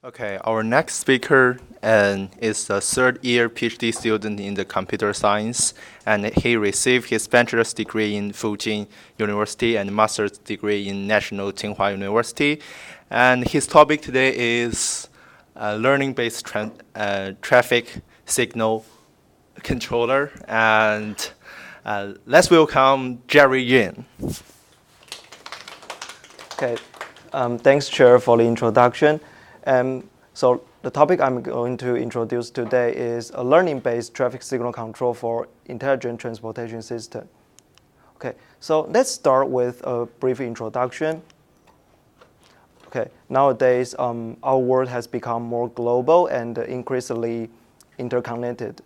Okay, our next speaker is a third-year PhD student in the computer science, and he received his bachelor's degree in Fujian University and master's degree in National Tsinghua University. And his topic today is learning-based traffic signal controller. And let's welcome Jerry Yin. Okay, thanks, Chair, for the introduction. So the topic I'm going to introduce today is a learning-based traffic signal control for intelligent transportation system. Okay, so let's start with a brief introduction. Okay, nowadays, our world has become more global and increasingly interconnected.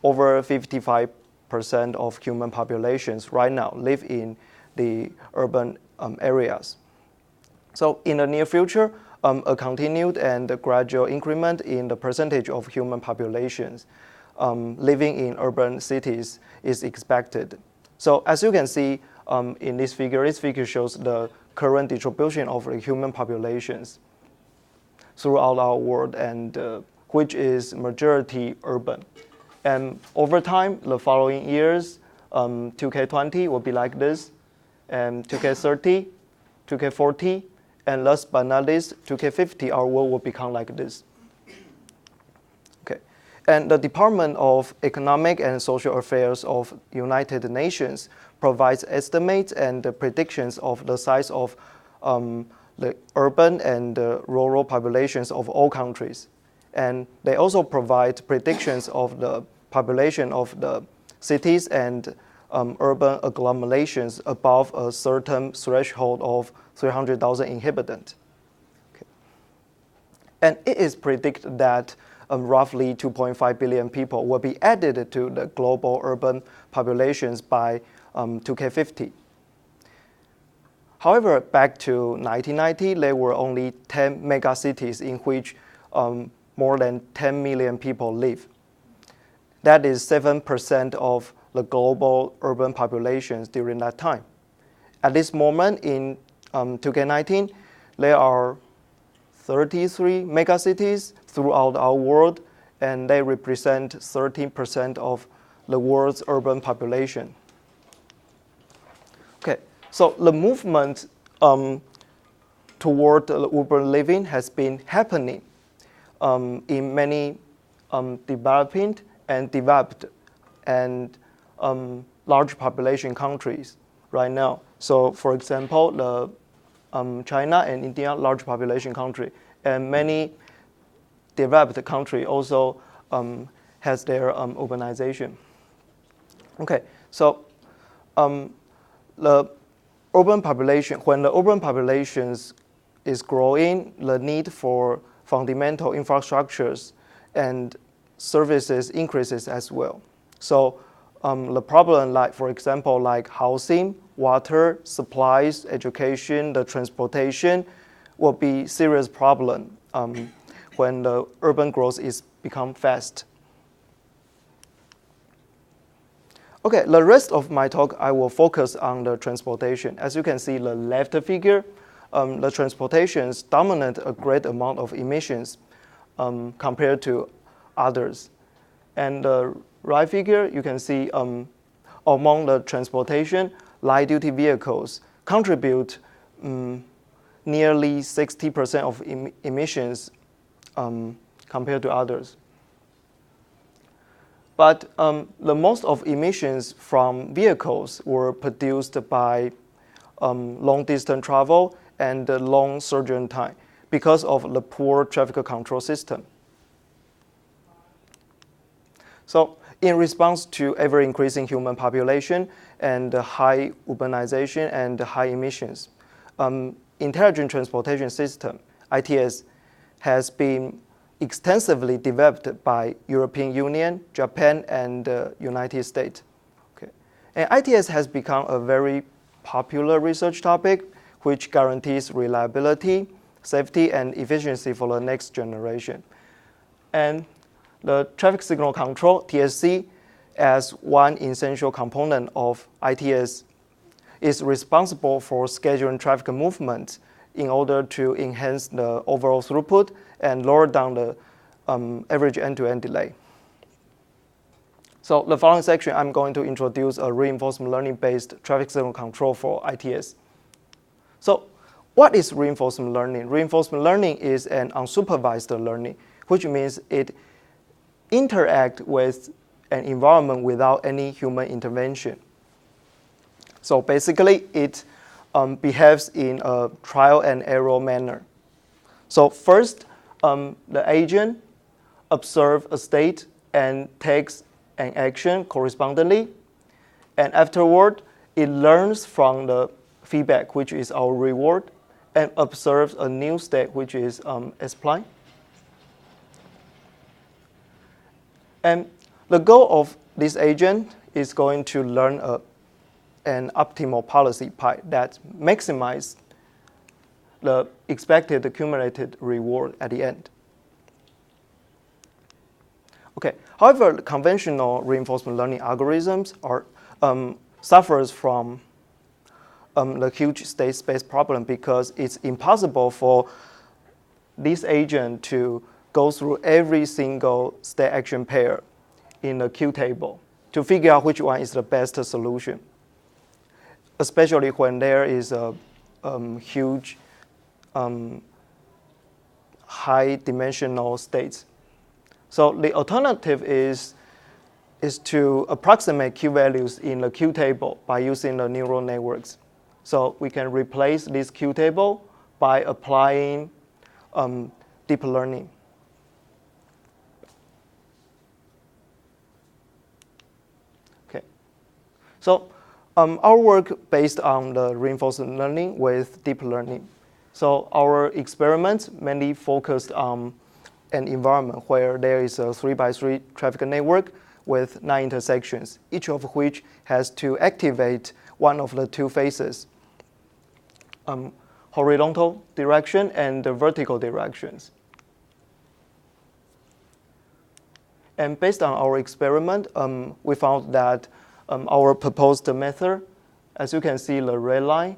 Over 55% of human populations right now live in the urban areas. So in the near future, a continued and gradual increment in the percentage of human populations living in urban cities is expected. So as you can see in this figure shows the current distribution of the human populations throughout our world, and which is majority urban. And over time, the following years, 2K20 will be like this, and 2K30, 2K40, and last but not least, 2K50, our world will become like this. Okay, and the Department of Economic and Social Affairs of United Nations provides estimates and predictions of the size of the urban and rural populations of all countries. And they also provide predictions of the population of the cities and urban agglomerations above a certain threshold of 300,000 inhabitants. Okay. And it is predicted that roughly 2.5 billion people will be added to the global urban populations by 2K50. However, back to 1990, there were only 10 megacities in which more than 10 million people live. That is 7% of the global urban populations during that time. At this moment in 2K19, there are 33 megacities throughout our world, and they represent 13% of the world's urban population. Okay, so the movement toward urban living has been happening in many developing and developed and large population countries right now. So, for example, the China and India, large population country, and many developed country also has their urbanization. Okay, so the urban population, when the urban populations is growing, the need for fundamental infrastructures and services increases as well. So the problem, like for example, like housing, water, supplies, education, the transportation, will be serious problem when the urban growth is become fast. Okay, the rest of my talk, I will focus on the transportation. As you can see, the left figure, the transportations dominate a great amount of emissions compared to others. And the right figure, you can see among the transportation, light-duty vehicles contribute nearly 60% of emissions compared to others. But the most of emissions from vehicles were produced by long-distance travel and long sojourn time because of the poor traffic control system. So in response to ever-increasing human population and high urbanization and high emissions, intelligent transportation system, ITS, has been extensively developed by European Union, Japan, and United States. Okay. And ITS has become a very popular research topic which guarantees reliability, safety, and efficiency for the next generation. And the traffic signal control, TSC, as one essential component of ITS, is responsible for scheduling traffic movement in order to enhance the overall throughput and lower down the average end-to-end delay. So the following section, I'm going to introduce a reinforcement learning-based traffic signal control for ITS. So what is reinforcement learning? Reinforcement learning is an unsupervised learning, which means it interacts with an environment without any human intervention. So basically, it behaves in a trial and error manner. So first, the agent observes a state and takes an action correspondingly. And afterward, it learns from the feedback, which is our reward, and observes a new state, which is S-prime. And the goal of this agent is going to learn an optimal policy pi that maximizes the expected accumulated reward at the end. Okay. However, conventional reinforcement learning algorithms suffers from the huge state space problem because it's impossible for this agent to go through every single state action pair in the Q table to figure out which one is the best solution, especially when there is a huge high-dimensional states. So the alternative is to approximate Q values in the Q table by using the neural networks. So we can replace this Q table by applying deep learning. Okay. So our work based on the reinforcement learning with deep learning. So our experiments mainly focused on an environment where there is a 3x3 traffic network with 9 intersections, each of which has to activate one of the two phases, horizontal direction and the vertical directions. And based on our experiment, we found that our proposed method, as you can see, the red line,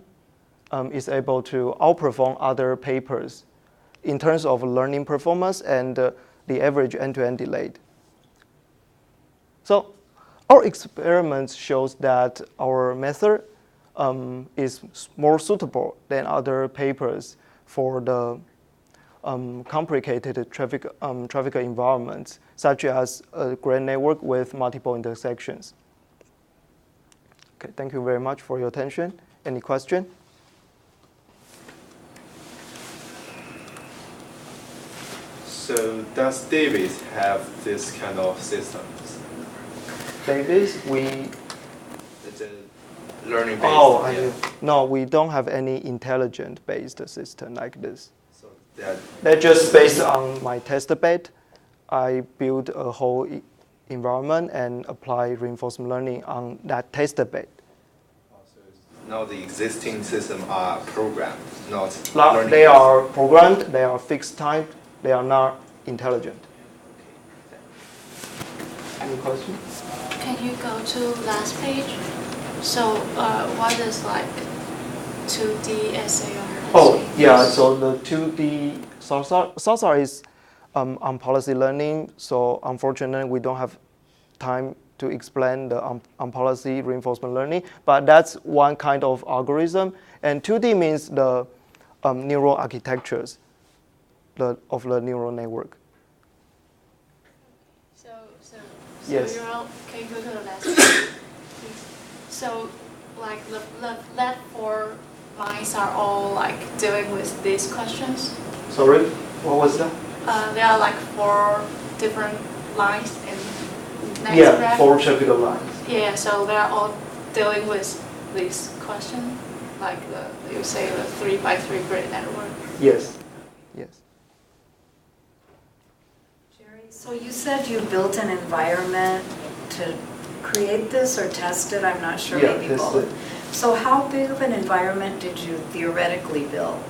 is able to outperform other papers in terms of learning performance and the average end-to-end delay. So our experiments shows that our method is more suitable than other papers for the complicated traffic environments, such as a grand network with multiple intersections. Okay, thank you very much for your attention. Any question? So does Davis have this kind of systems? Davis, It's a learning-based. Oh, yeah. No, we don't have any intelligent-based system like this. So They're just based on my test bed. I built a whole environment and apply reinforcement learning on that test bed. So now the existing system are programmed, not They learning. are programmed, they are fixed type, they are not intelligent. Any questions? Can you go to last page? So what is like 2D SAR? Oh, yeah, so the 2D SAR is on policy learning, so unfortunately we don't have time to explain the on policy reinforcement learning, but that's one kind of algorithm. And 2D means the neural architectures of the neural network. So Yes. can you go to the last page, please? So like the left four lines are all like dealing with these questions. Sorry, what was that? There are like 4 different lines in next Yeah, graph. 4 traffic lines. Yeah, so they're all dealing with this question, like you say the 3x3 grid network. Yes, yes. Jerry, so you said you built an environment to create this or test it? I'm not sure, Yeah, maybe test both. it. So how big of an environment did you theoretically build?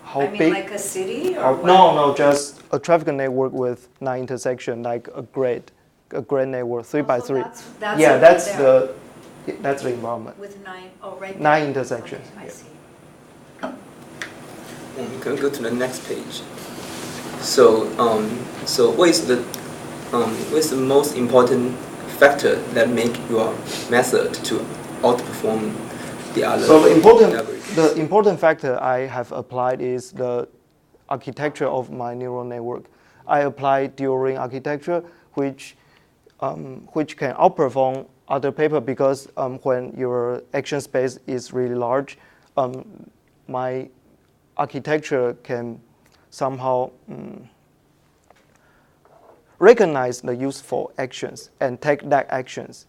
How I mean, big? like a city or what? No, just a traffic network with 9 intersections, like a grid network, 3x3. So that's Yeah, it that's right there. that's the environment. With 9, oh, right there. 9 intersections. Okay, I Yeah. see. Can we go to the next page? So, what is the most important factor that make your method to outperform the other? So the important factor I have applied is the architecture of my neural network. I applied during architecture, which can outperform other paper because when your action space is really large, my architecture can somehow recognize the useful actions and take that actions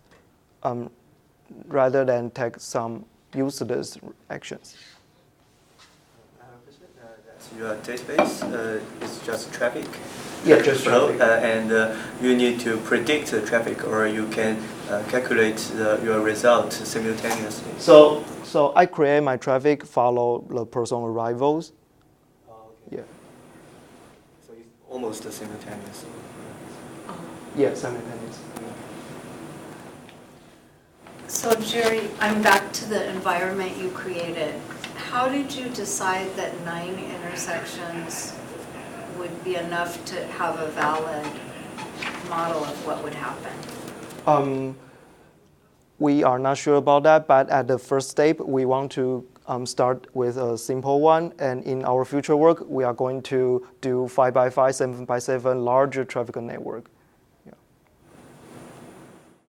rather than take some useless actions. Your database is just traffic. Yeah, just flow, traffic. And you need to predict the traffic, or you can calculate your result simultaneously. So I create my traffic, follow the person arrivals. Oh, okay. Yeah. So it's almost simultaneous. Yeah, simultaneous. So Jerry, I'm back to the environment you created. How did you decide that 9 intersections would be enough to have a valid model of what would happen? We are not sure about that, but at the first step, we want to start with a simple one. And in our future work, we are going to do 5x5, 7x7 larger traffic network.